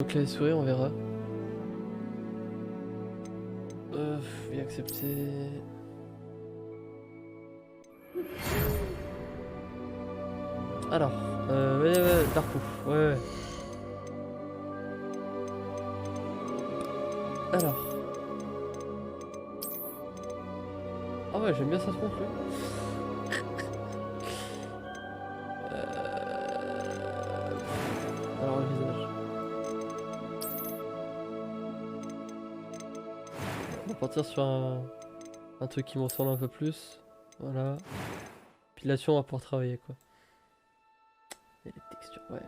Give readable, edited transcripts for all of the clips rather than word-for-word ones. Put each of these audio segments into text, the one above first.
Donc les souris, on verra. Oui, accepter. Alors, ouais, Darkou, ouais. Alors. Ah ouais, j'aime bien ça se conclut. Alors, le visage. On va partir sur un truc qui me ressemble un peu plus. Voilà. Pilation, on va pouvoir travailler quoi. Et les textures, ouais.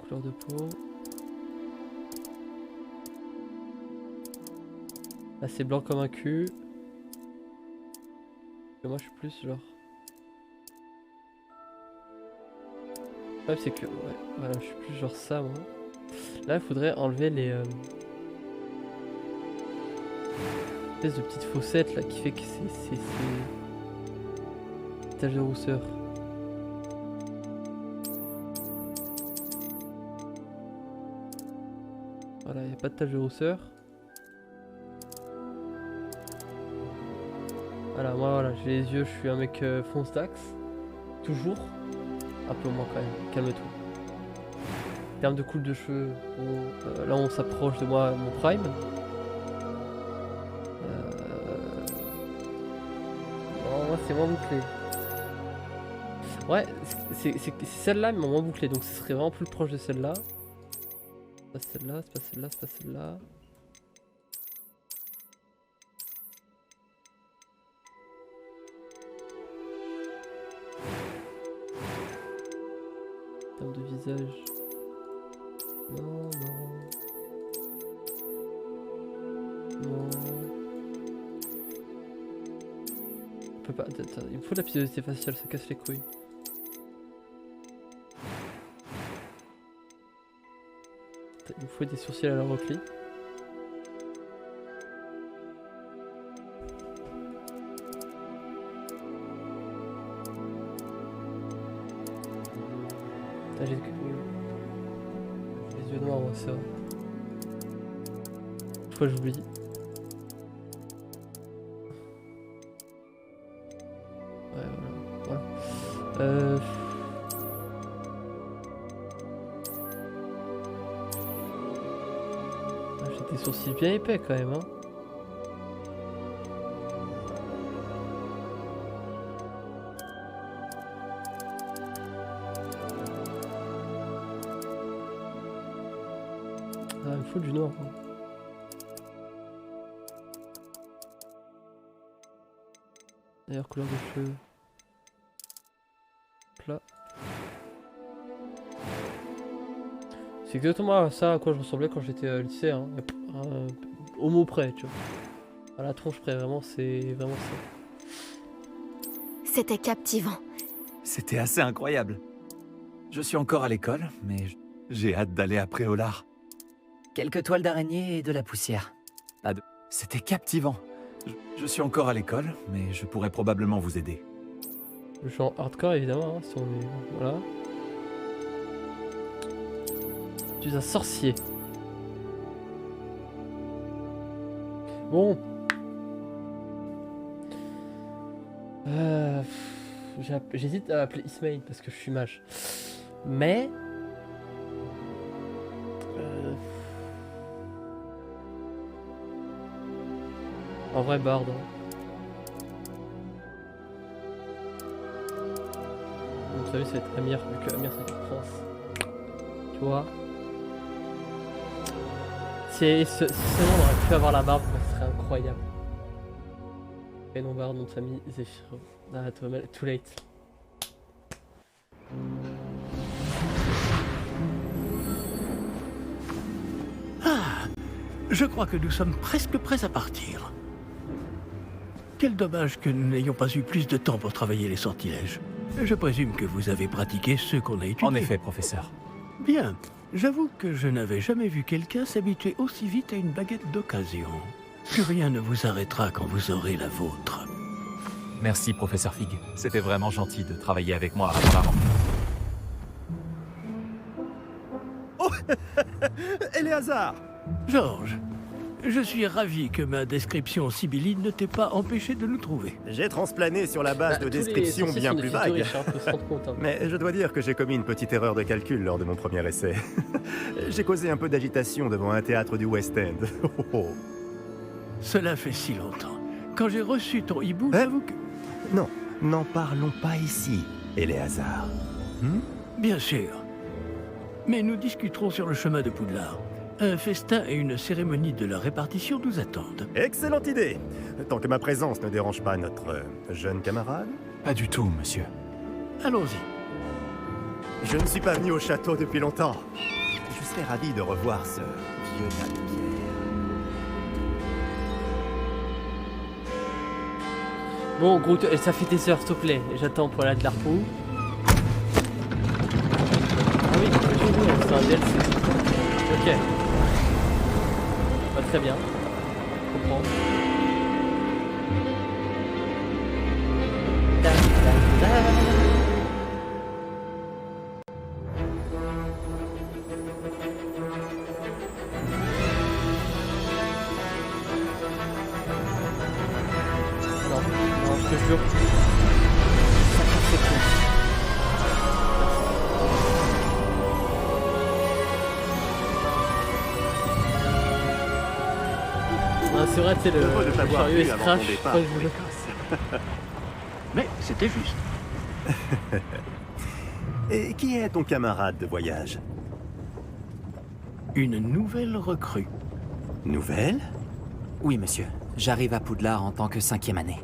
Couleur de peau. Là c'est blanc comme un cul. Et moi je suis plus genre. Ouais, c'est que. Ouais, voilà, je suis plus genre ça moi. Là il faudrait enlever les. Espèce de petite fossette là qui fait que c'est tache de rousseur. Voilà, il n'y a pas de tache de rousseur. Voilà, moi voilà, j'ai les yeux, je suis un mec fonce d'axe. Toujours. Un peu moins quand même, calme-toi. En termes de coupe de cheveux, bon, là on s'approche de moi, mon prime. Non, moi c'est moins bouclé. Ouais, c'est celle-là mais moins bouclée, donc ce serait vraiment plus proche de celle-là. C'est pas celle-là, c'est pas celle-là, c'est pas celle-là. En termes de visage. Non, non. Non. On peut pas. Attends, il me faut la pilosité faciale, ça casse les couilles. Il me faut des sourcils à la repli. J'ai les yeux noirs, moi, c'est vrai. Une fois j'oublie. Ouais, voilà. J'ai des sourcils bien épais quand même, hein. Ah, il me faut du noir. Hein. D'ailleurs, couleur de cheveux. Plat. C'est exactement ça à quoi je ressemblais quand j'étais au lycée. Hein. Au mot près, tu vois. À la tronche près, vraiment, c'est vraiment ça. C'était captivant. C'était assez incroyable. Je suis encore à l'école, mais j'ai hâte d'aller à Préolard. Quelques toiles d'araignée et de la poussière. C'était captivant. Je suis encore à l'école, mais je pourrais probablement vous aider. Je suis en hardcore évidemment, hein, si on est... Voilà. Tu es un sorcier. Bon. J'hésite à appeler Ismail parce que je suis mage. Mais... En vrai barde. Donc ça va être Amir, vu que Amir c'est un prince. Tu vois. Si seulement on aurait pu avoir la barbe, ça serait incroyable. Et non barde, nom de famille, Zephyr. Ah, too late. Ah, je crois que nous sommes presque prêts à partir. Quel dommage que nous n'ayons pas eu plus de temps pour travailler les sortilèges. Je présume que vous avez pratiqué ceux qu'on a étudiés. En effet, professeur. Bien. J'avoue que je n'avais jamais vu quelqu'un s'habituer aussi vite à une baguette d'occasion. Plus rien ne vous arrêtera quand vous aurez la vôtre. Merci, professeur Fig. C'était vraiment gentil de travailler avec moi avant la rentrée. Éléazar! Georges, je suis ravi que ma description sibylline ne t'ait pas empêché de nous trouver. J'ai transplané sur la base de descriptions bien plus vagues. On peut se rendre compte. Hein. Mais je dois dire que j'ai commis une petite erreur de calcul lors de mon premier essai. J'ai causé un peu d'agitation devant un théâtre du West End. Oh, oh. Cela fait si longtemps. Quand j'ai reçu ton hibou, Hein? j'avoue que... Non, n'en parlons pas ici, Éléazar. Bien sûr. Mais nous discuterons sur le chemin de Poudlard. Un festin et une cérémonie de la répartition nous attendent. Excellente idée! Tant que ma présence ne dérange pas notre jeune camarade. Pas du tout, monsieur. Allons-y. Je ne suis pas venu au château depuis longtemps. Je serais ravi de revoir ce vieux tas de pierre. Bon, gros, ça fait des heures, s'il te plaît. J'attends pour la de l'arpou. Ah oui, c'est un DLC. Ok. Très bien. Je comprends. Non, je te jure. Ça fait cool. C'est vrai, c'est le chariot et crash. Mais c'était juste. Et qui est ton camarade de voyage? Une nouvelle recrue. Nouvelle? Oui, monsieur. J'arrive à Poudlard en tant que 5e année.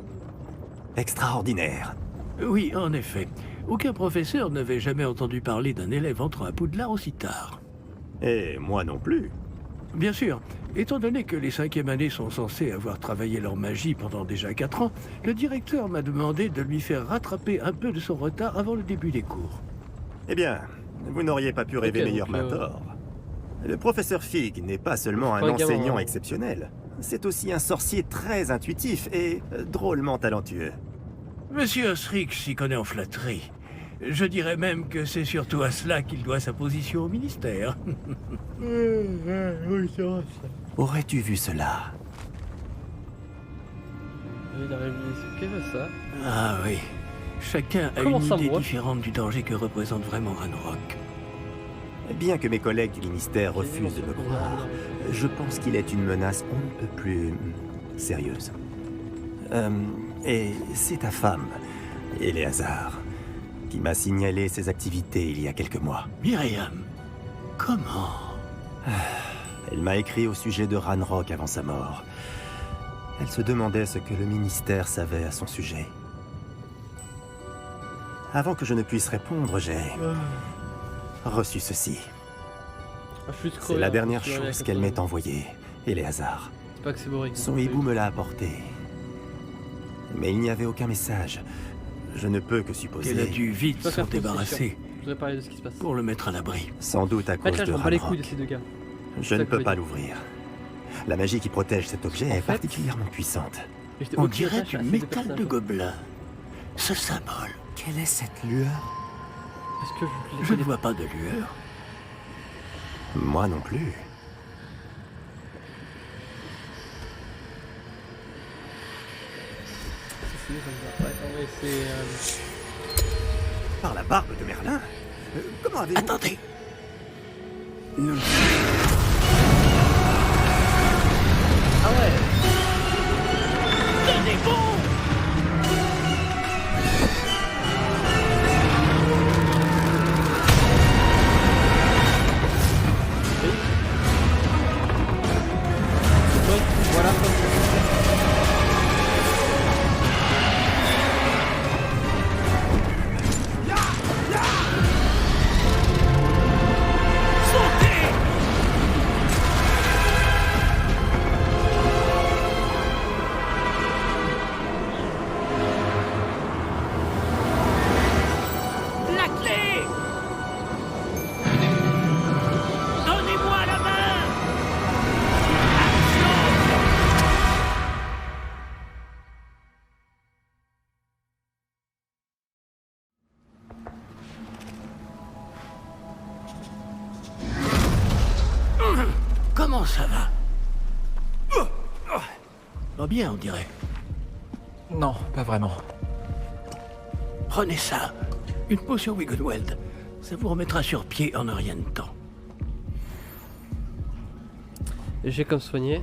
Extraordinaire. Oui, en effet. Aucun professeur n'avait jamais entendu parler d'un élève entrant à Poudlard aussi tard. Et moi non plus. Bien sûr, étant donné que les 5e années sont censées avoir travaillé leur magie pendant déjà 4 ans, le directeur m'a demandé de lui faire rattraper un peu de son retard avant le début des cours. Eh bien, vous n'auriez pas pu rêver Ok, meilleur donc, main tort. Le professeur Fig n'est pas seulement un enseignant exceptionnel, c'est aussi un sorcier très intuitif et drôlement talentueux. Monsieur Osric s'y connaît en flatterie. Je dirais même que c'est surtout à cela qu'il doit sa position au ministère. Oui, c'est vrai, ça. Aurais-tu vu cela? Il a révélé ce qu'est ça. Ah oui. Chacun a Comment une ça, idée moi différente du danger que représente vraiment Ranrock. Bien que mes collègues du ministère refusent de me croire, je pense qu'il est une menace on ne peut plus sérieuse. Et c'est ta femme, Éléazar, qui m'a signalé ses activités il y a quelques mois. Myriam, comment? Elle m'a écrit au sujet de Ranrock avant sa mort. Elle se demandait ce que le ministère savait à son sujet. Avant que je ne puisse répondre, j'ai reçu ceci. C'est la dernière chose qu'elle m'ait envoyée, Éléazar. C'est pas que c'est boring. Son hibou me l'a apporté. Mais il n'y avait aucun message. Je ne peux que supposer... Qu'elle a dû vite Pas s'en faire plus, c'est débarrasser chiant. Je voudrais parler de ce qui se passe. pour le mettre à l'abri. Sans doute à En fait, cause là, je de m'en bats les couilles Ranrock. de ces deux gars. Je ça ne que peux je pas veux dire. l'ouvrir. La magie qui protège cet objet est fait- particulièrement puissante. Et j'étais On ok, dirait attaché à du ces deux métal de personnages. gobelin. Ce symbole. Quelle est cette lueur? Est-ce que je Je ne vois pas de lueur. Moi non plus. Si, ça me va. Ouais, en vrai, c'est. Par la barbe de Merlin? Comment avez-vous... Attendez. Ah ouais! Voilà. ça va? Va bien, on dirait. Non, pas vraiment. Prenez ça. Une potion Wiggenweld. Ça vous remettra sur pied en un rien de temps. Et j'ai comme soigné.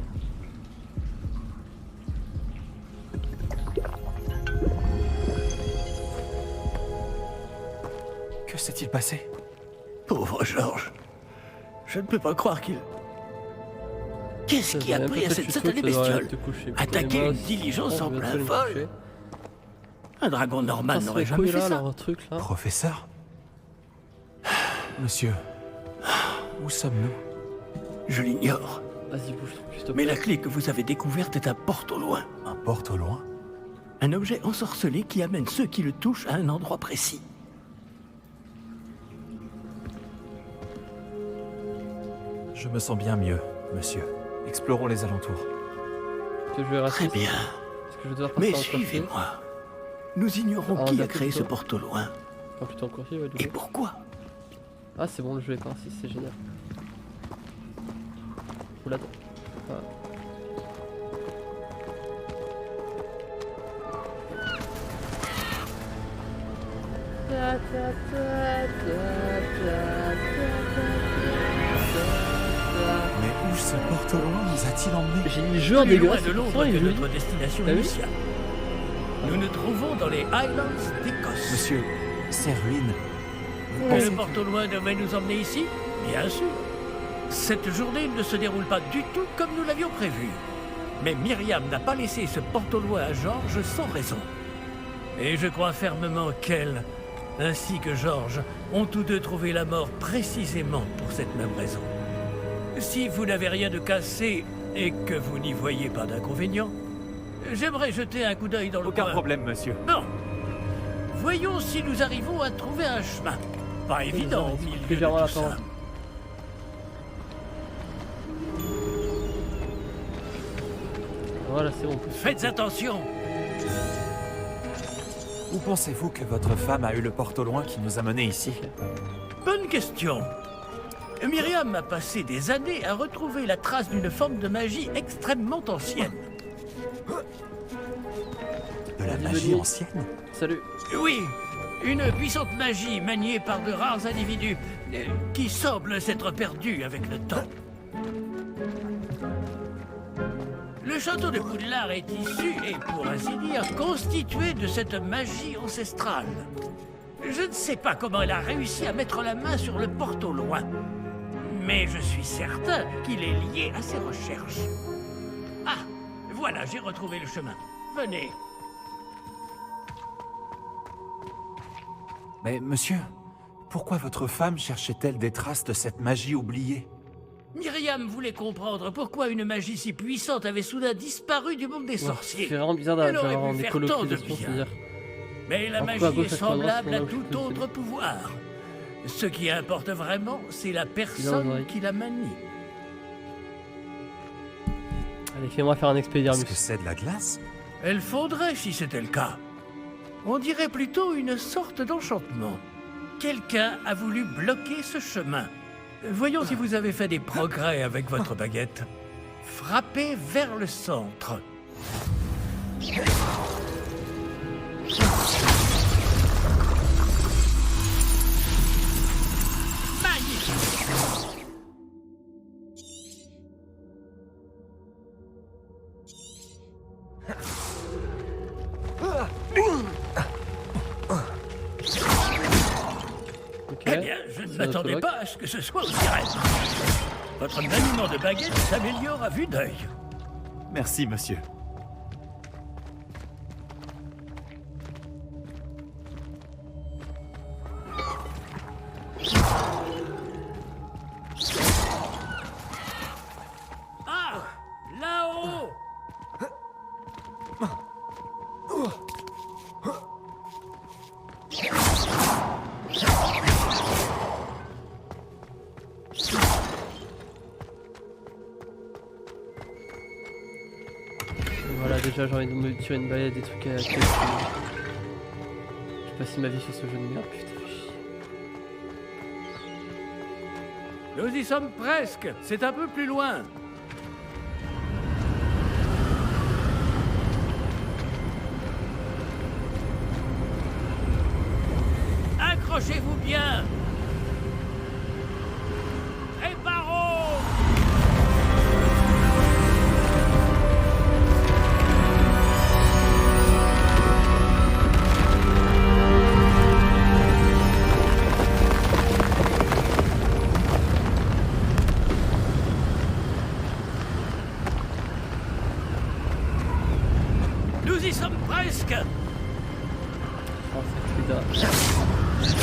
Que s'est-il passé? Pauvre Georges. Je ne peux pas croire qu'il... Qu'est-ce qui a pris à cette satanée bestiole? Attaquer une diligence en plein vol? Un dragon normal n'aurait jamais fait ça. Professeur? Monsieur, où sommes-nous? Je l'ignore. Vas-y, bouge ton cul, s'il te Mais plaît. la clé que vous avez découverte est un porte au loin. Un porte au loin? Un objet ensorcelé qui amène ceux qui le touchent à un endroit précis. Je me sens bien mieux, monsieur. Explorons les alentours. Tu veux jouer raciste? Très bien. Est-ce que je vais devoir passer Mais en coursier? suivez-moi. Nous ignorons Ah, qui a d'accord, créé ce plutôt. porte au loin. Enfin, plutôt en coursier, ouais, du Et coup. pourquoi. Ah, c'est bon, le jeu est ainsi, c'est génial. Oula, ah. Mais où ce porte au loin nous a-t-il emmenés? J'ai mis le jeu en Plus loin dégueulasse, de c'est Londres pourtant il est que joli. notre destination T'as vu? initiale. Nous nous trouvons dans les Highlands d'Écosse. Monsieur, ces ruines... Vous Et pensez le porte au loin devait nous emmener ici? Bien sûr. Cette journée ne se déroule pas du tout comme nous l'avions prévu. Mais Myriam n'a pas laissé ce porte au loin à Georges sans raison. Et je crois fermement qu'elle, ainsi que Georges, ont tous deux trouvé la mort précisément pour cette même raison. Si vous n'avez rien de cassé et que vous n'y voyez pas d'inconvénient, j'aimerais jeter un coup d'œil dans le Aucun coin. problème, monsieur. Non. Voyons si nous arrivons à trouver un chemin. Pas évident au milieu de légèrement la tout ça. parole. Voilà, c'est bon. Faites attention. Où pensez-vous que votre femme a eu le porte au loin qui nous a menés ici? Bonne question. Myriam a passé des années à retrouver la trace d'une forme de magie extrêmement ancienne. De la magie ancienne? Salut. Oui, une puissante magie maniée par de rares individus qui semble s'être perdue avec le temps. Le château de Poudlard est issu et, pour ainsi dire, constitué de cette magie ancestrale. Je ne sais pas comment elle a réussi à mettre la main sur le porte au loin, mais je suis certain qu'il est lié à ses recherches. Ah, voilà, j'ai retrouvé le chemin. Venez. Mais monsieur, pourquoi votre femme cherchait-elle des traces de cette magie oubliée? Myriam voulait comprendre pourquoi une magie si puissante avait soudain disparu du monde des sorciers. C'est vraiment bizarre Elle aurait d'avoir pu des faire tant de colocations, bien. c'est-à-dire. Mais la Un coup magie à gauche, est un coup à droite, semblable à sinon, je tout peux autre pouvoir. Ce qui importe vraiment, c'est la oreilles. personne qui la manie. Allez, fais-moi faire un Est-ce expédiarmus. que c'est de la glace? Elle fondrait si c'était le cas. On dirait plutôt une sorte d'enchantement. Quelqu'un a voulu bloquer ce chemin. Voyons si vous avez fait des progrès avec votre baguette. Frappez vers le centre. Magnifique! Ok. Eh bien, je ne C'est m'attendais notre pas à ce que ce soit aussi raide. Votre maniement de baguette s'améliore à vue d'œil. Merci, monsieur. Ah! Là-haut! Voilà, déjà j'ai envie de me tirer une balai, des trucs à la tête. J'ai passé ma vie sur ce jeu de merde, putain, fais chier. Nous y sommes presque. C'est un peu plus loin. bien. Préparons. Nous y sommes presque. Oh, c'est bizarre.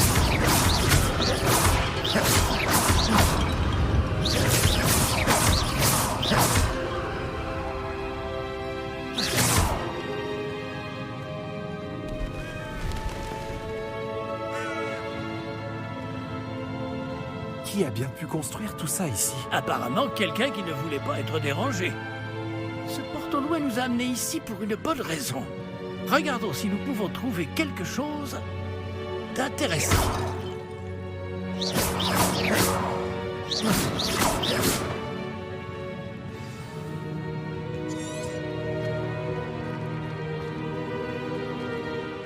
Qui a bien pu construire tout ça ici? Apparemment, quelqu'un qui ne voulait pas être dérangé. Ce porte-loin nous a amenés ici pour une bonne raison. Regardons si nous pouvons trouver quelque chose d'intéressant.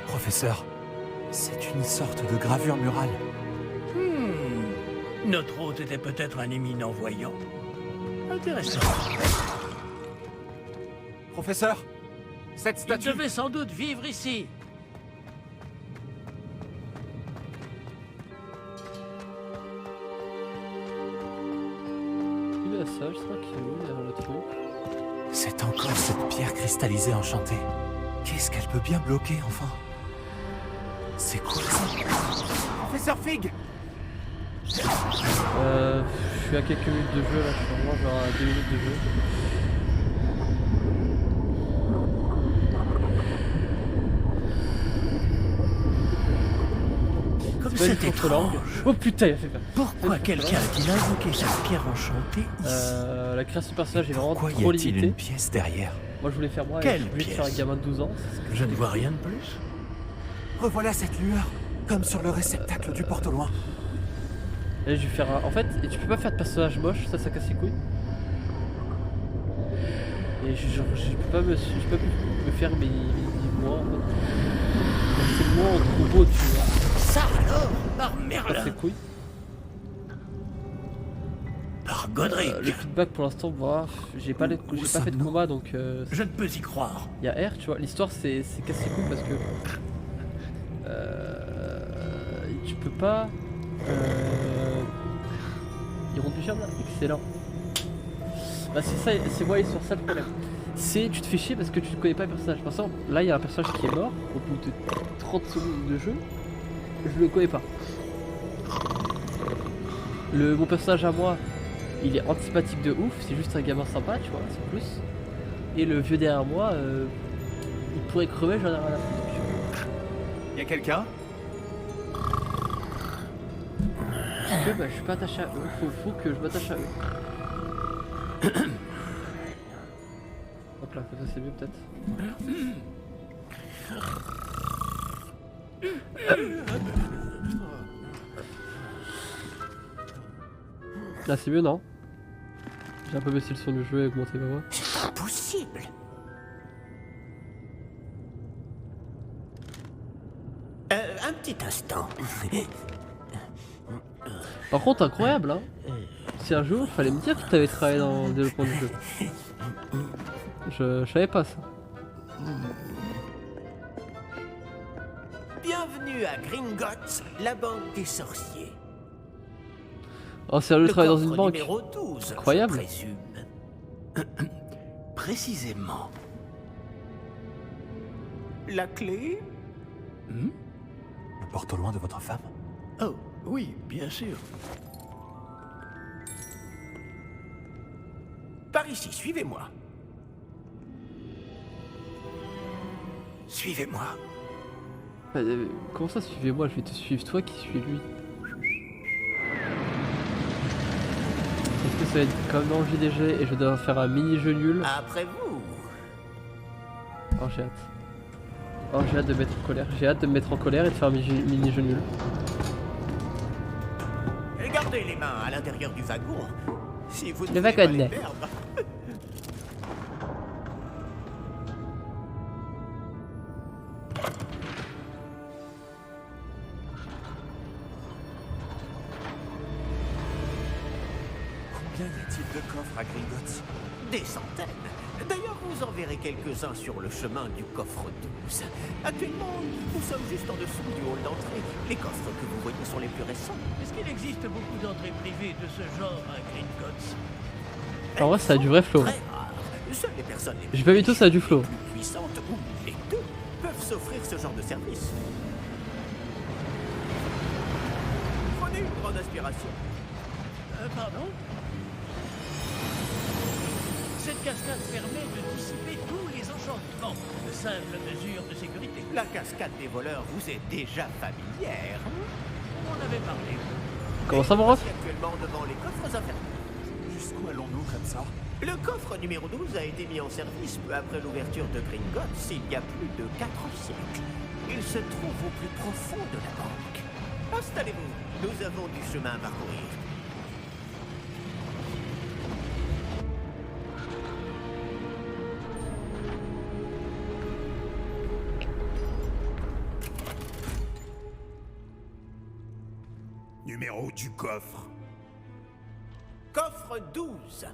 Professeur, c'est une sorte de gravure murale. Notre hôte était peut-être un éminent voyant. Intéressant. Professeur, cette Il statue... devait sans doute vivre ici. Il est ça, je sais pas qui est où, derrière le truc. C'est encore cette pierre cristallisée enchantée. Qu'est-ce qu'elle peut bien bloquer, enfin? C'est quoi ça? Professeur Fig! Je suis à quelques minutes de jeu là, je suis vraiment genre à 2 minutes de jeu. Comme C'est pas une c'est contre-langue. étrange. Oh putain, il a fait peur. Pourquoi quelqu'un a-t-il invoqué cette pierre enchantée ici? La création du personnage est vraiment Pourquoi y trop a-t-il limitée. une pièce derrière? Moi je voulais faire moi, Quelle je voulais faire un pièce? gamin de 12 ans. c'est ce que Je ne vois rien de plus. Revoilà cette lueur, comme sur le réceptacle du porte au loin. Et je vais faire un... En fait, et tu peux pas faire de personnage moche, ça casse les couilles. Et je peux pas me faire mes moi en fait. C'est moi en trop beau, tu vois. Ça alors, par Ça casse Merlin, les couilles. par Godric. Le feedback pour l'instant, voilà, j'ai pas fait de sommes-nous? combat donc Je ne peux y croire. il y a R, tu vois. L'histoire c'est casse les couilles parce que tu peux pas. Ils rendent du charme là, excellent. Bah c'est ça, c'est moi et sur ça le problème. C'est tu te fais chier parce que tu ne connais pas le personnage. Par exemple, là il y a un personnage qui est mort au bout de 30 secondes de jeu. Je le connais pas. Mon personnage à moi, il est antipathique de ouf, c'est juste un gamin sympa, tu vois, c'est plus. Et le vieux derrière moi, il pourrait crever, j'en ai rien à foutre. tu vois. Y a quelqu'un? Parce que bah, je suis pas attaché à eux, faut que je m'attache à eux. Hop là, comme ça c'est mieux peut-être. Là c'est mieux non? J'ai un peu baissé le son du jeu et augmenté ma voix. C'est impossible. Un petit instant. Par contre incroyable hein. Si un jour fallait me dire que t'avais travaillé dans le développement du jeu. Je savais pas ça. Bienvenue à Gringotts, la banque des sorciers. Oh sérieux, Le travailler dans coffre une banque. numéro 12, Incroyable. je présume. Précisément. La clé? Le porte au loin de votre femme? Oh, oui, bien sûr. Par ici, suivez-moi. Suivez-moi. Bah, comment ça suivez-moi? Je vais te suivre toi qui suis lui. Est-ce que ça va être comme dans le JDG et je dois faire un mini-jeu nul? Après vous. Oh j'ai hâte. Oh j'ai hâte de me mettre en colère. J'ai hâte de me mettre en colère et de faire un mini-jeu nul. Et gardez les mains à l'intérieur du wagon. Si vous ne Le voulez pas wagon. les perdre. Combien y a-t-il de coffres à Gringotts? Des centaines. D'ailleurs, vous en verrez quelques-uns sur le chemin du coffre 12. Actuellement, nous sommes juste en dessous du hall d'entrée. Les coffres que vous voyez sont les plus récents. Est-ce qu'il existe beaucoup d'entrées privées de ce genre à Gringotts? En vrai, ça a du vrai flow. Très rares. Seules les personnes les J'ai pas vu tout, ça a du flow. plus puissantes ou les deux peuvent s'offrir ce genre de service. Prenez une grande aspiration. Pardon? Cette cascade permet de dissiper tous les enchantements. De simples mesures de sécurité. La cascade des voleurs vous est déjà familière. On en avait parlé. Comment ça, mon ref? Voici actuellement devant les coffres infernaux. Jusqu'où allons-nous comme ça? Le coffre numéro 12 a été mis en service peu après l'ouverture de Gringotts il y a plus de 4 siècles. Il se trouve au plus profond de la banque. Installez-vous, nous avons du chemin à parcourir. Numéro du coffre. Coffre 12.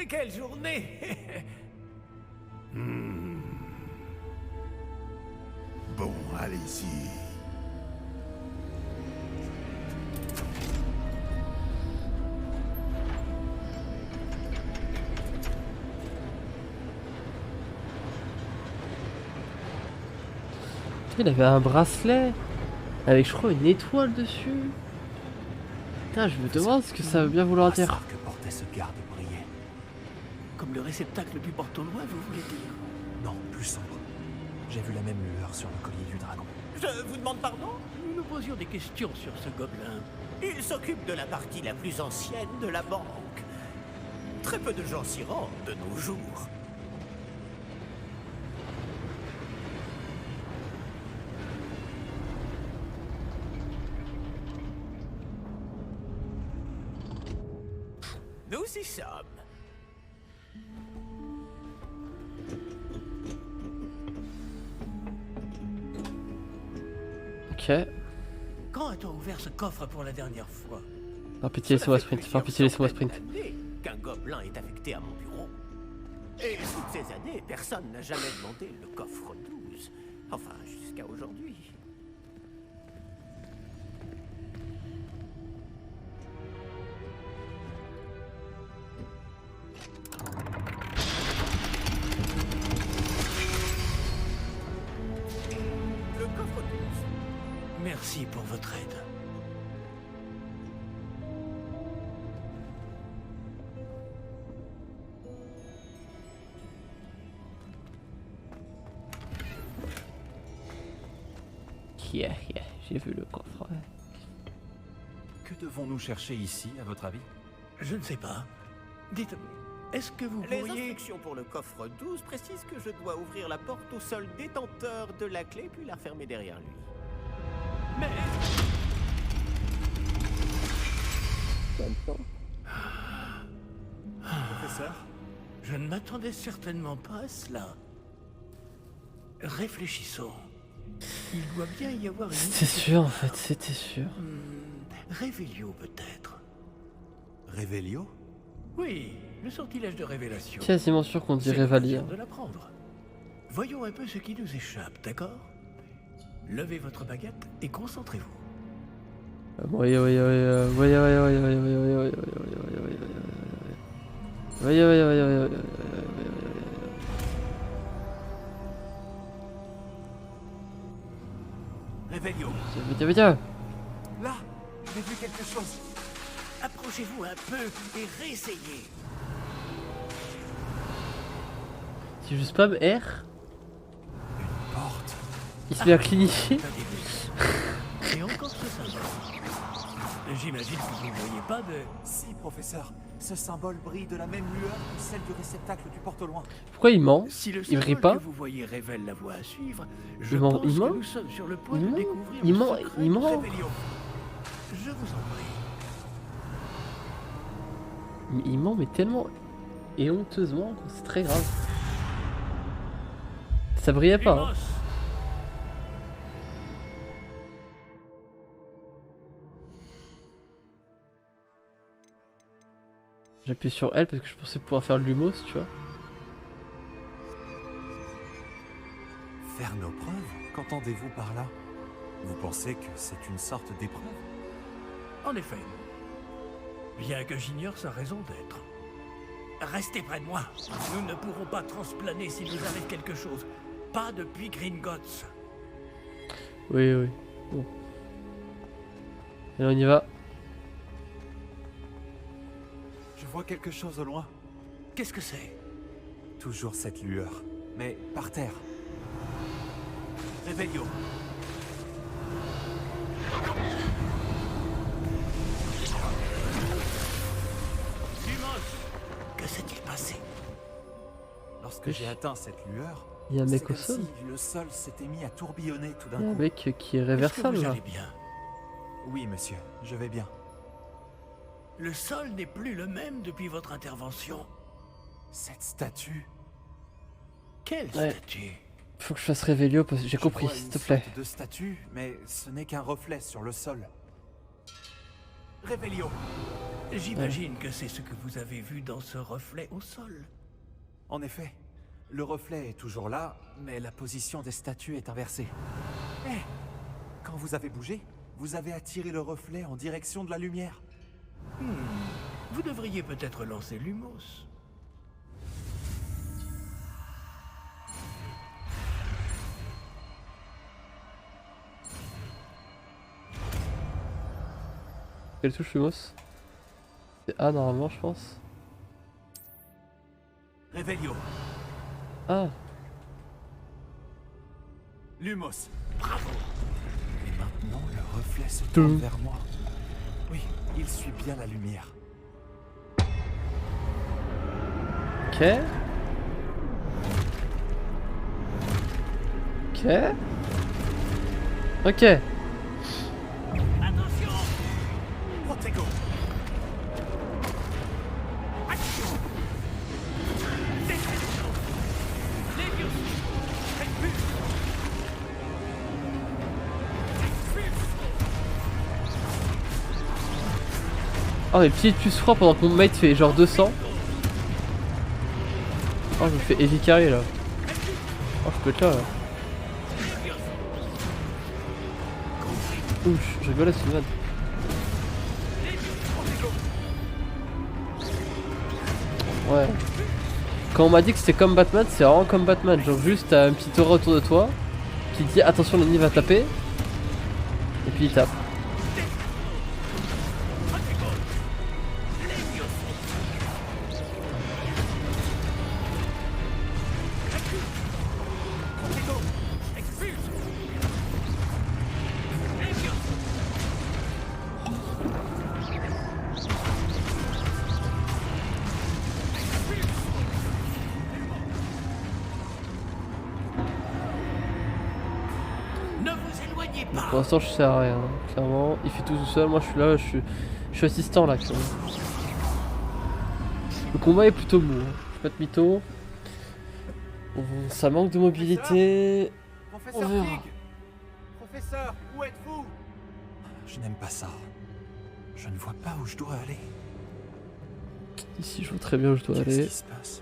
Quelle journée. Bon, allez-y. Il avait un bracelet avec, je crois, une étoile dessus. Putain, je me demande ce que ça veut bien vouloir dire. Que portait ce garde brillait. Comme le réceptacle du porte-loin, vous voulez dire? Non, plus sombre. J'ai vu la même lueur sur le collier du dragon. Je vous demande pardon? Nous nous posions des questions sur ce gobelin. Il s'occupe de la partie la plus ancienne de la banque. Très peu de gens s'y rendent de nos jours. Nous y sommes. Ok. Quand a-t-on ouvert ce coffre pour la dernière fois? Par pitié, laissez-moi sprint. Par pitié, laissez-moi sprint. Qu'un gobelin est affecté à mon bureau. Et toutes ces années, personne n'a jamais demandé le coffre 12. Enfin, jusqu'à aujourd'hui. Le coffre 12. Merci pour votre aide. Yeah, j'ai vu le coffre. Ouais. Que devons-nous chercher ici, à votre avis? Je ne sais pas. Dites, est-ce que vous Les pourriez... instructions pour le coffre 12 précisent que je dois ouvrir la porte au seul détenteur de la clé puis la refermer derrière lui. Mais... Professeur? Je ne m'attendais certainement pas à cela. Réfléchissons. Il doit bien y avoir une... C'était sûr en fait, c'était sûr. Révélio peut-être. Révélio? Oui, le sortilège de révélation. Quasiment sûr qu'on C'est dirait Valir. l'occasion de l'apprendre. Voyons un peu ce qui nous échappe, d'accord? Levez votre baguette et concentrez-vous. Oui. Révélio! Viens. Là! J'ai vu quelque chose! Approchez-vous un peu et réessayez. Si je spam R, Une porte! il se met à clinifier. Un début. Et encore ce symbole. J'imagine que vous ne voyez pas de... Si, professeur! Ce symbole brille de la même lueur que celle du réceptacle du porte-loin. Pourquoi il ment? Si le Il brille symbole pas. que vous voyez révèle la voie à suivre, je ment- pense il ment que nous sommes sur le point Il de ment découvrir Il le ment- secret il de ment Révélio. Je vous en prie. Il ment mais tellement et honteusement, c'est très grave. Ça brillait pas. Hein. Lumos. J'appuie sur L parce que je pensais pouvoir faire le lumos, tu vois. Faire nos preuves? Qu'entendez-vous par là? Vous pensez que c'est une sorte d'épreuve? En effet. Bien que j'ignore sa raison d'être. Restez près de moi. Nous ne pourrons pas transplaner s'il nous arrive quelque chose. Pas depuis Gringotts. Oui, oui. Bon. Allez, on y va. Je vois quelque chose au loin. Qu'est-ce que c'est? Toujours cette lueur, mais par terre. Réveillons. Que s'est-il passé? Lorsque j'ai atteint cette lueur, Il y a un mec c'est au comme sol. si le sol s'était mis à tourbillonner tout Il d'un y a un coup. mec qui est Est-ce que réversable vous là. allez bien? Oui, monsieur, je vais bien. Le sol n'est plus le même depuis votre intervention. Cette statue... Quelle Ouais. statue? Faut que je fasse Révélio parce que j'ai Je compris, vois s'il une te plaît. sorte de statue, mais ce n'est qu'un reflet sur le sol. Réveillon. J'imagine que c'est ce que vous avez vu dans ce reflet au sol. En effet, le reflet est toujours là, mais la position des statues est inversée. Eh, quand vous avez bougé, vous avez attiré le reflet en direction de la lumière. Vous devriez peut-être lancer Lumos. Quelle touche Lumos? C'est A normalement, je pense. Réveillon. Ah, Lumos. Bravo. Et maintenant, le reflet se tourne vers moi. Oui, il suit bien la lumière. ok. Ok. Ok. Attention! Protego. Action! Détection! Lévius! Expulse! Oh, mais petit plus froid pendant que mon mate fait genre 200. Oh, je me fais heavy carry là. Oh, je peux être là là. Ouh, je rigole à ce mode. Ouais. Quand on m'a dit que c'était comme Batman, c'est vraiment comme Batman. Genre juste t'as un petit aura autour de toi qui dit attention l'ennemi va taper. Et puis il tape. Ne vous éloignez pas! Pour l'instant je sers à rien, hein, clairement. Il fait tout seul, moi je suis là, je suis assistant là actuellement. Le combat est plutôt mou, hein. Je vais pas de mytho. Ça manque de mobilité. Professeur On verra. Fig. Professeur, où êtes-vous? Je n'aime pas ça. Je ne vois pas où je dois aller. Ici je vois très bien où je dois Qu'est-ce aller. qui se passe?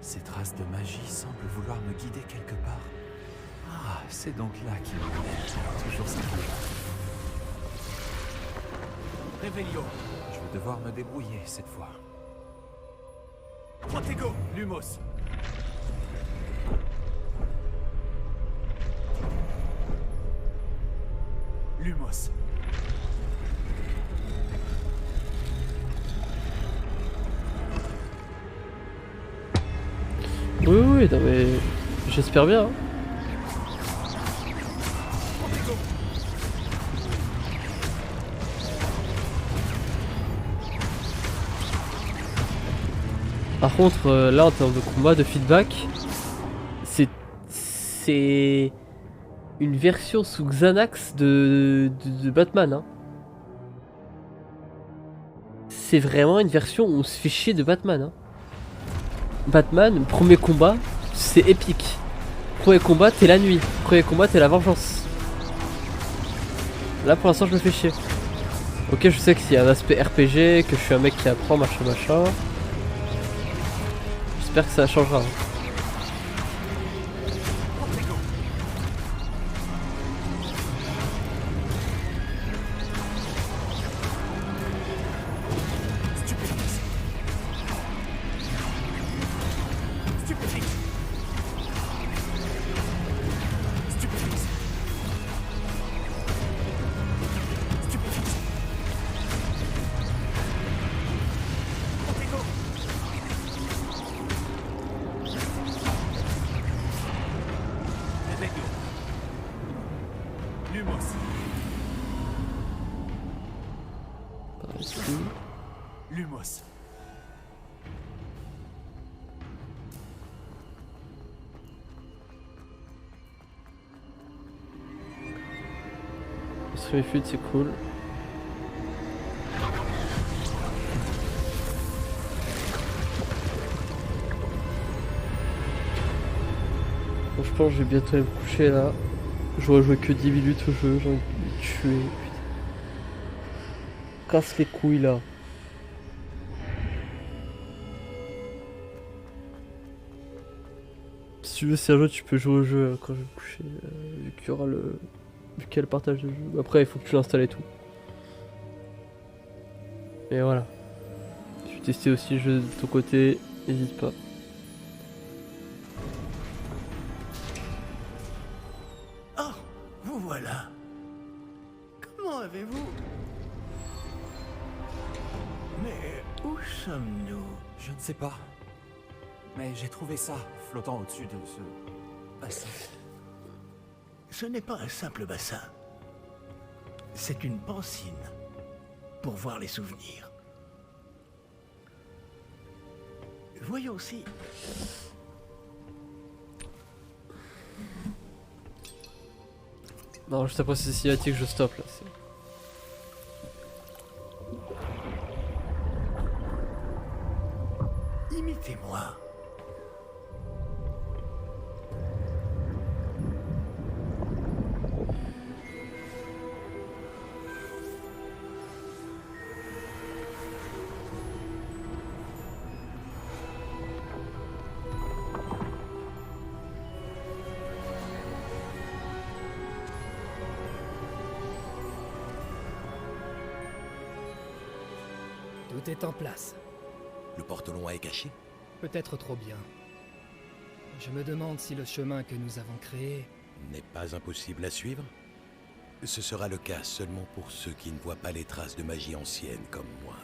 Ces traces de magie semblent vouloir me guider quelque part. Ah, c'est donc là qu'il est. Toujours ça. Réveillon. Je vais devoir me débrouiller cette fois. Protego, Lumos. Lumos. Oui, oui, non mais j'espère bien. Hein. Par contre, là en termes de combat, de feedback, c'est une version sous Xanax de Batman. Hein. C'est vraiment une version où on se fait chier de Batman. Hein. Batman, premier combat, c'est épique. Premier combat, t'es la nuit. Premier combat, t'es la vengeance. Là pour l'instant, je me fais chier. Ok, je sais qu'il y a un aspect RPG, que je suis un mec qui apprend, machin machin. J'espère que ça changera. Hein. Par ici. Lumos. Streamfluid, c'est cool. Bon, je pense que je vais bientôt aller me coucher là. J'aurais joué que 10 minutes au jeu, j'ai envie de me tuer. Putain. Casse les couilles là. Si tu veux, Sergio, tu peux jouer au jeu quand je vais me coucher. Vu qu'il y aura le. Vu qu'il y a le partage de jeu. Après, il faut que tu l'installes et tout. Et voilà. Si tu veux tester aussi le jeu de ton côté, n'hésite pas. Oh, vous voilà. Comment avez-vous... Mais où sommes-nous? Je ne sais pas. Mais j'ai trouvé ça flottant au-dessus de ce bassin. Ce n'est pas un simple bassin. C'est une pancine pour voir les souvenirs. Voyons si... Non, juste après ces cinématiques, je stoppe là. Imitez-moi. Tout est en place. Le porte-long est caché? Peut-être trop bien. Je me demande si le chemin que nous avons créé... N'est pas impossible à suivre? Ce sera le cas seulement pour ceux qui ne voient pas les traces de magie ancienne comme moi.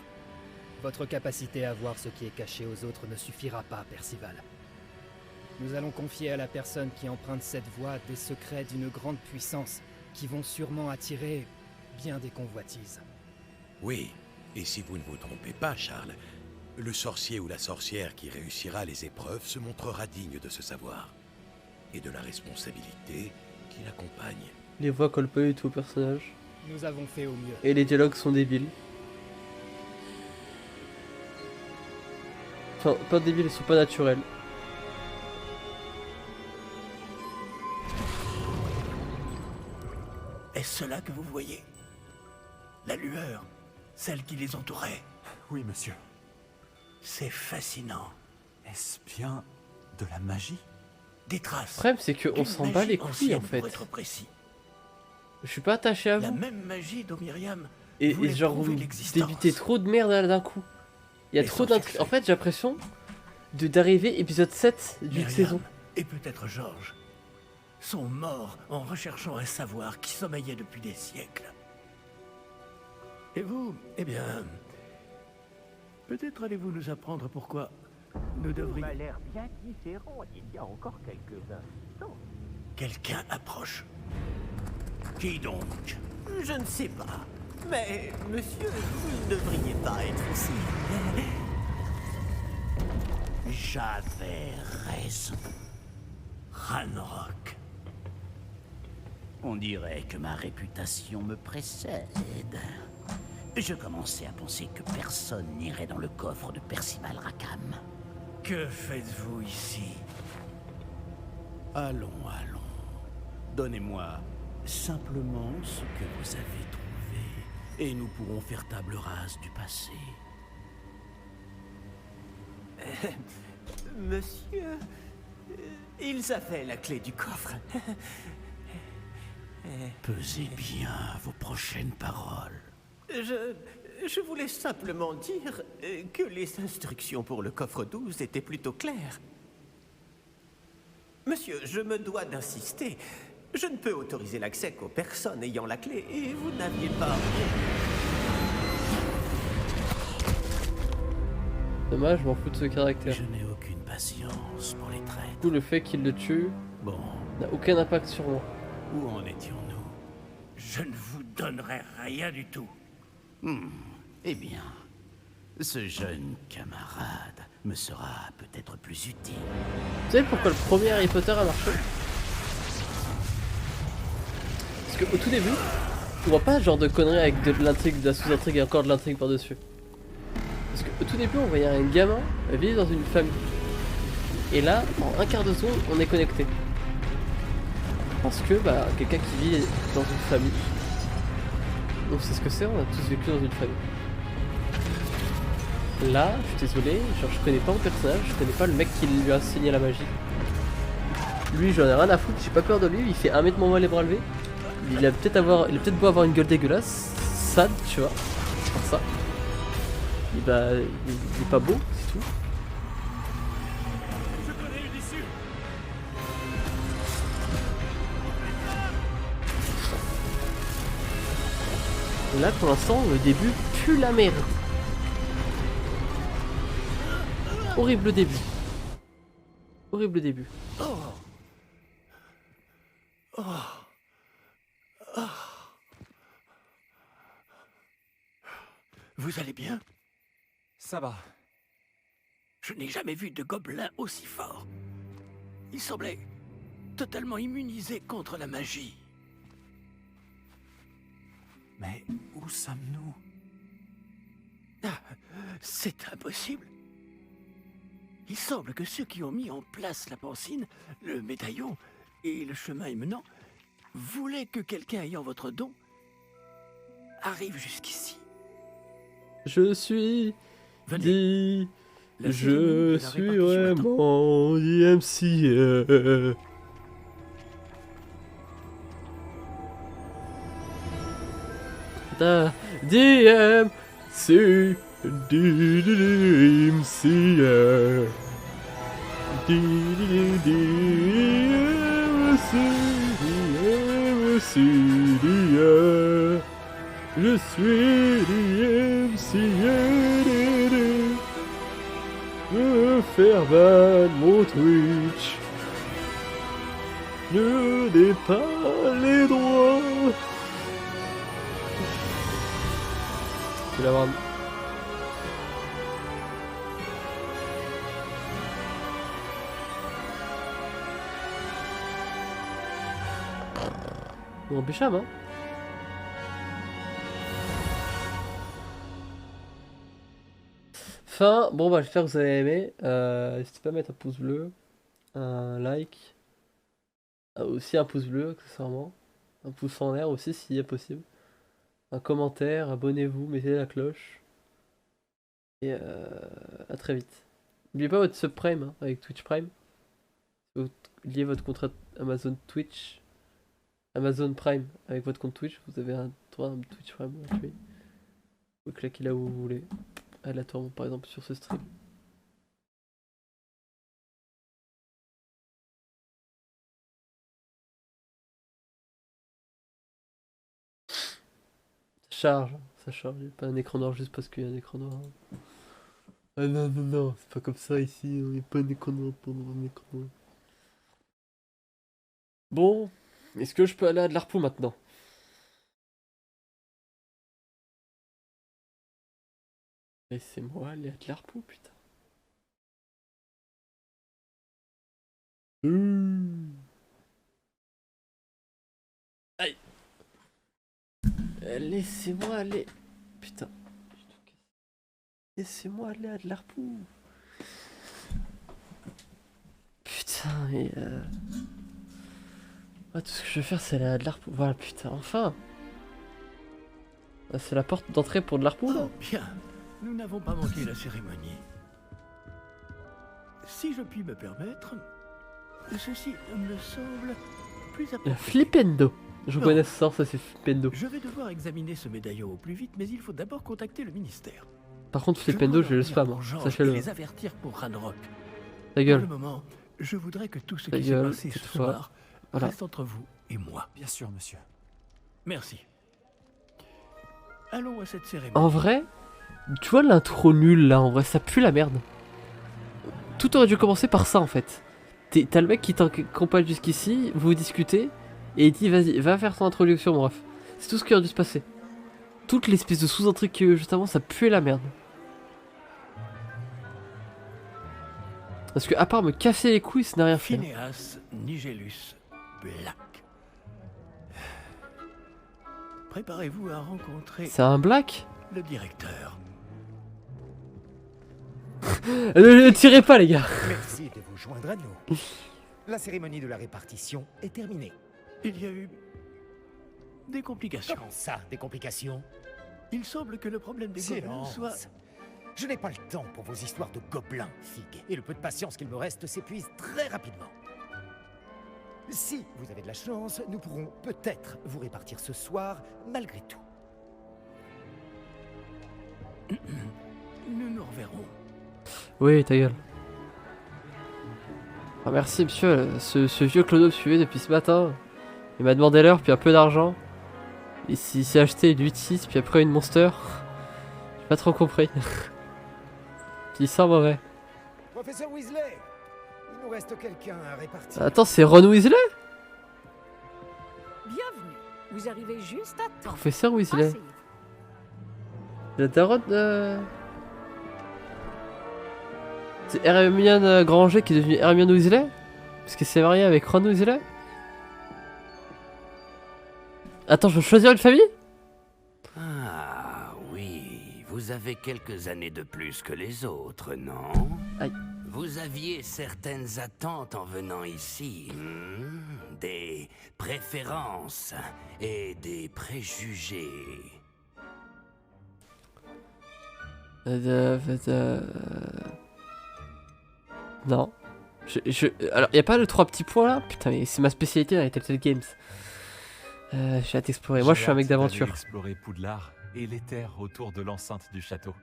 Votre capacité à voir ce qui est caché aux autres ne suffira pas, Percival. Nous allons confier à la personne qui emprunte cette voie des secrets d'une grande puissance qui vont sûrement attirer bien des convoitises. Oui, et si vous ne vous trompez pas, Charles, le sorcier ou la sorcière qui réussira les épreuves se montrera digne de ce savoir et de la responsabilité qui l'accompagne. Les voix collent pas du tout au personnage. Nous avons fait au mieux. Et les dialogues sont débiles. Enfin, pas débiles, ils sont pas naturels. Est-ce cela que vous voyez? La lueur, celle qui les entourait. Oui, monsieur. C'est fascinant. Est-ce bien de la magie? Des traces. Le problème, c'est qu'on D'une s'en bat magie les couilles ancienne, en fait. pour être précis. Je suis pas attaché à La vous. même magie dont Myriam Et voulait genre, prouver vous l'existence. débitez trop de merde d'un coup. Il y a Et trop sans d'intrigues. chercher. En fait, j'ai l'impression d'arriver épisode 7 d'une Myriam saison. et peut-être Georges sont morts en recherchant un savoir qui sommeillait depuis des siècles. Et vous, eh bien, peut-être allez-vous nous apprendre pourquoi nous devrions... m'a l'air bien différent il y a encore quelques instants. Quelqu'un approche. Qui donc? Je ne sais pas. Mais, monsieur, vous ne devriez pas être ici. J'avais raison. Ranrock. On dirait que ma réputation me précède. Je commençais à penser que personne n'irait dans le coffre de Percival Rackham. Que faites-vous ici? Allons, allons. Donnez-moi simplement ce que vous avez trouvé. et nous pourrons faire table rase du passé. Monsieur, ils avaient la clé du coffre. Pesez bien vos prochaines paroles. Je voulais simplement dire que les instructions pour le coffre 12 étaient plutôt claires. Monsieur, je me dois d'insister. Je ne peux autoriser l'accès qu'aux personnes ayant la clé, et vous n'aviez pas... Dommage, je m'en fous de ce caractère. Je n'ai aucune patience pour les traîtres. Du coup, le fait qu'il le tue Bon, n'a aucun impact sur moi. où en étions-nous? Je ne vous donnerai rien du tout. Eh bien, ce jeune camarade me sera peut-être plus utile. Vous savez pourquoi le premier Harry Potter a marché? Parce qu'au tout début, on voit pas ce genre de conneries avec de l'intrigue, de la sous-intrigue et encore de l'intrigue par-dessus. Parce qu'au tout début, on voyait un gamin vivre dans une famille. Et là, en un quart de seconde, on est connecté. Parce que, bah, quelqu'un qui vit dans une famille. On sait ce que c'est, on a tous vécu dans une famille. Là, je suis désolé, genre je connais pas mon personnage, je connais pas le mec qui lui a enseigné la magie. Lui, j'en ai rien à foutre, j'ai pas peur de lui, il fait 1 mètre moins les bras levés. Il a peut-être beau avoir une gueule dégueulasse, sad, tu vois, pour ça. Il est pas beau, c'est tout. Je connais une issue. Et là, pour l'instant, le début pue la merde. Horrible début. Horrible début. Vous allez bien? Ça va. Je n'ai jamais vu de gobelin aussi fort. Il semblait totalement immunisé contre la magie. Mais où sommes-nous? Ah, c'est impossible. Il semble que ceux qui ont mis en place la pancine, le médaillon et le chemin émenant voulaient que quelqu'un ayant votre don arrive jusqu'ici. Je suis Venez. dit, La je cérémonie de la suis répartition vraiment DMCA. Da DMC DMCA DMCA. Je suis DMCA. Me faire ban mon Twitch. Ne n'ai pas les droits. Je vais l'avoir. Bon, Bicham, hein. Fin, bon bah j'espère que vous avez aimé, n'hésitez pas à mettre un pouce bleu, un like, aussi un pouce bleu accessoirement, un pouce en l'air aussi s'il est possible, un commentaire, abonnez-vous, mettez la cloche, et à très vite. N'oubliez pas votre subprime hein, avec Twitch Prime, vous liez votre contrat Amazon Twitch, Amazon Prime avec votre compte Twitch, vous avez un droit à un Twitch Prime gratuit, vous cliquez là où vous voulez. Aléatoirement par exemple sur ce stream. Ça charge, il n'y a pas un écran noir juste parce qu'il y a un écran noir. Ah non, non, non, c'est pas comme ça ici, il n'y a pas un écran noir pendant un écran noir. Bon, est-ce que je peux aller à de l'Arpou maintenant? Laissez-moi aller à de l'Arpou, putain. Aïe. Laissez-moi aller. Putain. Laissez-moi aller à de l'Arpou. Putain, et ah, tout ce que je vais faire, c'est aller à de l'Arpou. Voilà, putain, enfin. Ah, c'est la porte d'entrée pour de l'arpoule. Oh, bien. Nous n'avons pas manqué la cérémonie. Si je puis me permettre, ceci me semble plus approprié. Flippendo. Je Non. connais ce sort, ça c'est Flippendo. Je vais devoir examiner ce médaillon au plus vite, mais il faut d'abord contacter le ministère. Par contre, Je Flippendo, dois je le leur dire spam, pour hein, George sachez-le. et les avertir pour Ranrock. Ta Pour le gueule. moment, je voudrais que tout ce Ta qui s'est gueule, passé ce tais-toi. soir Voilà. reste entre vous et moi. Bien sûr, monsieur. Merci. Allons à cette cérémonie. En vrai, tu vois l'intro nulle là, en vrai, ça pue la merde. Tout aurait dû commencer par ça en fait. T'as le mec qui t'accompagne jusqu'ici, vous discutez, et il dit vas-y, va faire ton introduction, mon ref. C'est tout ce qui aurait dû se passer. Toute l'espèce de sous-intrigue qu'il y a eu juste avant, ça puait la merde. Parce que à part me casser les couilles, ça n'a rien fait. Phineas Nigellus Black. Préparez-vous à rencontrer C'est un black. le directeur. Ne tirez pas les gars. Merci de vous joindre à nous. La cérémonie de la répartition est terminée. Il y a eu des complications. Comment ça, des complications? Il semble que le problème des gobelins Silence. soit... Je n'ai pas le temps pour vos histoires de gobelins, Fig. Et le peu de patience qu'il me reste s'épuise très rapidement. Si vous avez de la chance, nous pourrons peut-être vous répartir ce soir, malgré tout. Nous nous reverrons. Oui, ta gueule. Ah, merci monsieur, ce vieux clodo me suivait depuis ce matin. Il m'a demandé l'heure, puis un peu d'argent. Il s'est acheté une 8-6, puis après une Monster. J'ai pas trop compris. Puis il sent mauvais. Professeur Weasley, il nous reste quelqu'un à répartir. Attends, c'est Ron Weasley? Bienvenue. Vous arrivez juste à temps. Professeur Weasley. Asseyez-vous. La daronne de... C'est Hermione Granger qui est devenue Hermione Weasley? Parce qu'elle s'est mariée avec Ron Weasley? Attends, je veux choisir une famille? Ah oui, vous avez quelques années de plus que les autres, non? Aïe. Vous aviez certaines attentes en venant ici, des préférences et des préjugés. Non. Alors, y a pas le 3 petits points là? Putain, mais c'est ma spécialité dans les Telltale Games. J'ai hâte d'explorer. Moi, je suis un mec d'aventure. Explorer Poudlard et les terres autour de l'enceinte du château.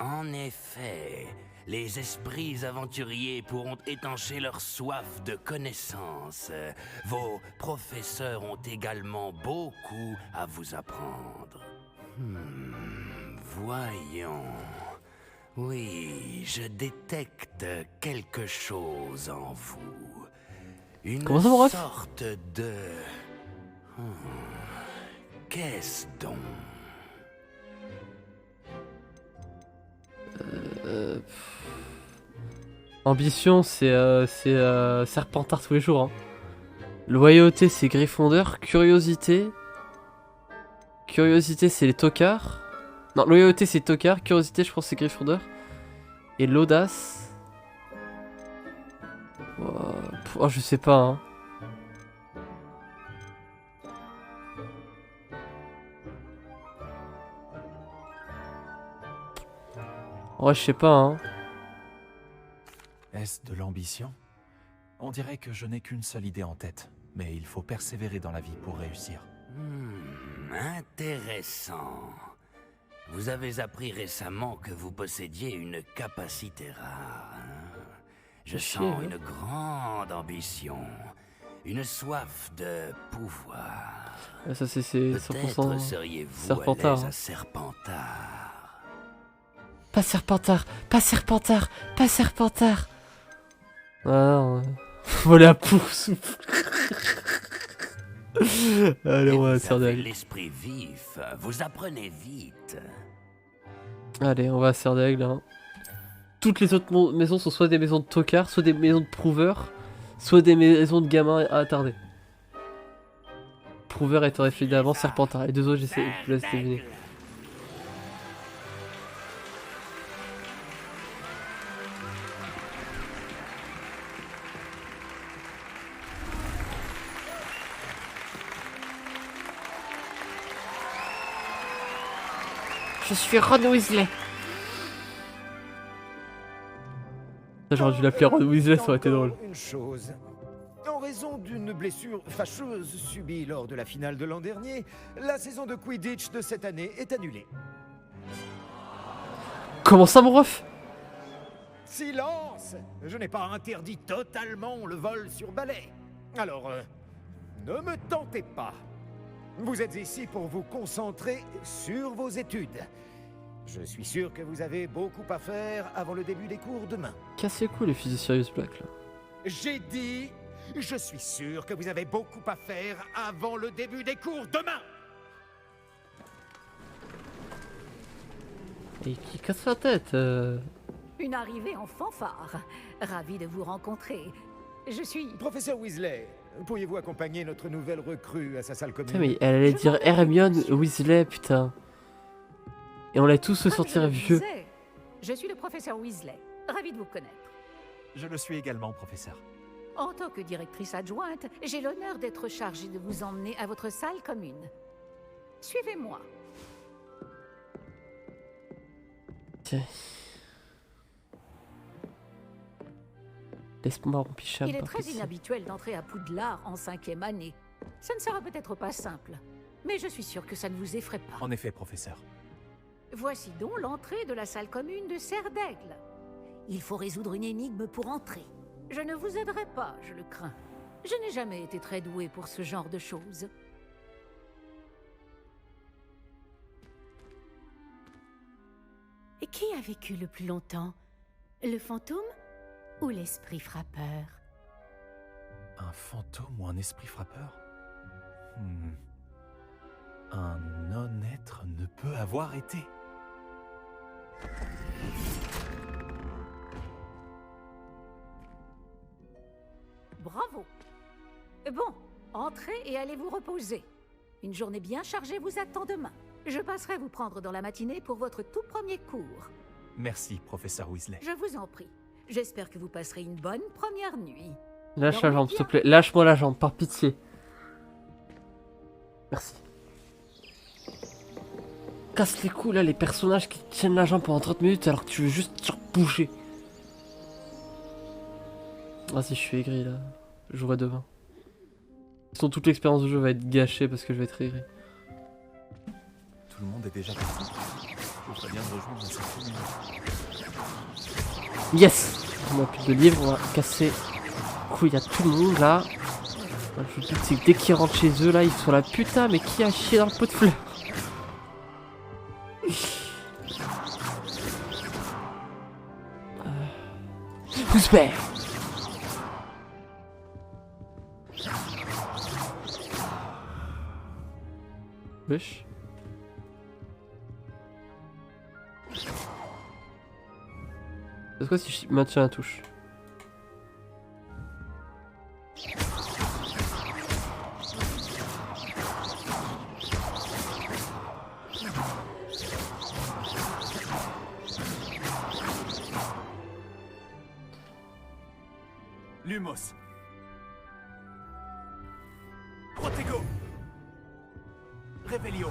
En effet, les esprits aventuriers pourront étancher leur soif de connaissances. Vos professeurs ont également beaucoup à vous apprendre. Voyons. Oui, je détecte quelque chose en vous. Une Comment ça, mon ref? sorte de... Qu'est-ce donc? Ambition, c'est Serpentard tous les jours. Hein. Loyauté, c'est Gryffondor. Curiosité, c'est les tocards. Non, loyauté, c'est tocard. Curiosité, je pense, c'est Gryffondor. Et l'audace. Oh, je sais pas. Hein. Ouais, je sais pas. Hein. Est-ce de l'ambition? On dirait que je n'ai qu'une seule idée en tête, mais il faut persévérer dans la vie pour réussir. Intéressant. Vous avez appris récemment que vous possédiez une capacité rare. Hein? Je sens une grande ambition, une soif de pouvoir. Ça, c'est Peut-être 100% seriez-vous Serpentard. à l'aise Hein. à Serpentard. Pas Serpentard, pas Serpentard, pas Serpentard. Ah non, voler à pouce. Allez, on va faire Vous avez de l'esprit vif, vous apprenez vite. Allez, on va à Serre d'Aigle. Hein. Toutes les autres maisons sont soit des maisons de tocards, soit des maisons de prouveurs, soit des maisons de gamins attardés. Prouveur étant réfléchi d'avant, Serpentard. Les deux autres, je vous laisse deviner. Je suis Ron Weasley. J'aurais dû l'appeler Ron Weasley, ça aurait été drôle. Une chose. En raison d'une blessure fâcheuse subie lors de la finale de l'an dernier, la saison de Quidditch de cette année est annulée. Comment ça, mon ref? Silence! Je n'ai pas interdit totalement le vol sur balai. Alors, ne me tentez pas. Vous êtes ici pour vous concentrer sur vos études. Je suis sûr que vous avez beaucoup à faire avant le début des cours demain. Cassez les couilles, les fils de Sirius Black, là. J'ai dit, je suis sûr que vous avez beaucoup à faire avant le début des cours demain. Et qui casse la tête Une arrivée en fanfare. Ravi de vous rencontrer. Je suis... Professeur Weasley, pourriez-vous accompagner notre nouvelle recrue à sa salle commune? Putain, mais elle allait dire Hermione Weasley, putain. Et on allait tous se sentir vieux. Je suis le professeur Weasley. Ravi de vous connaître. Je le suis également, professeur. En tant que directrice adjointe, j'ai l'honneur d'être chargée de vous emmener à votre salle commune. Suivez-moi. Tiens. Laisse-moi rompichable. Il est très inhabituel d'entrer à Poudlard en 5e année. Ça ne sera peut-être pas simple, mais je suis sûre que ça ne vous effraie pas. En effet, professeur. Voici donc l'entrée de la salle commune de Serre d'Aigle. Il faut résoudre une énigme pour entrer. Je ne vous aiderai pas, je le crains. Je n'ai jamais été très douée pour ce genre de choses. Et qui a vécu le plus longtemps? Le fantôme ou l'esprit frappeur? Un fantôme ou un esprit frappeur? Un non-être ne peut avoir été. Bravo. Bon, entrez et allez vous reposer. Une journée bien chargée vous attend demain. Je passerai vous prendre dans la matinée pour votre tout premier cours. Merci, professeur Weasley. Je vous en prie. J'espère que vous passerez une bonne première nuit. Lâche la jambe, s'il te plaît. Lâche-moi la jambe, par pitié. Merci. Casse les couilles, là, les personnages qui tiennent la jambe pendant 30 minutes alors que tu veux juste bouger. Vas-y, je suis aigri, là. Je jouerai demain. Sinon, toute l'expérience de jeu va être gâchée parce que je vais être aigri. Tout le monde est déjà parti. Je ferais bien de rejoindre la salle commune. Yes! On a plus de livres, on va casser les couilles à tout le monde, là. Je me dis que dès qu'ils rentrent chez eux, là, ils sont là. Putain, mais qui a chié dans le pot de fleurs? Pousse-père! Wesh. C'est quoi si je maintiens la touche? Lumos. Protego. Revelio.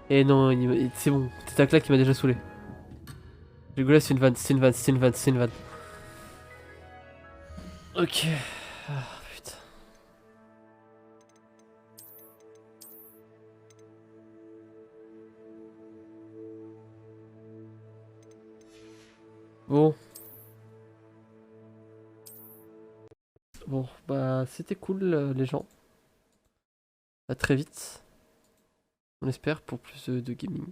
Et non, c'est bon, c'est ta claque qui m'a déjà saoulé. Rigolo, c'est une vanne, c'est une vanne, c'est une vanne, c'est une vanne. Ok. Ah, putain. Bon. Bon, bah c'était cool les gens. À très vite. On espère pour plus de gaming.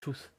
Tchuss.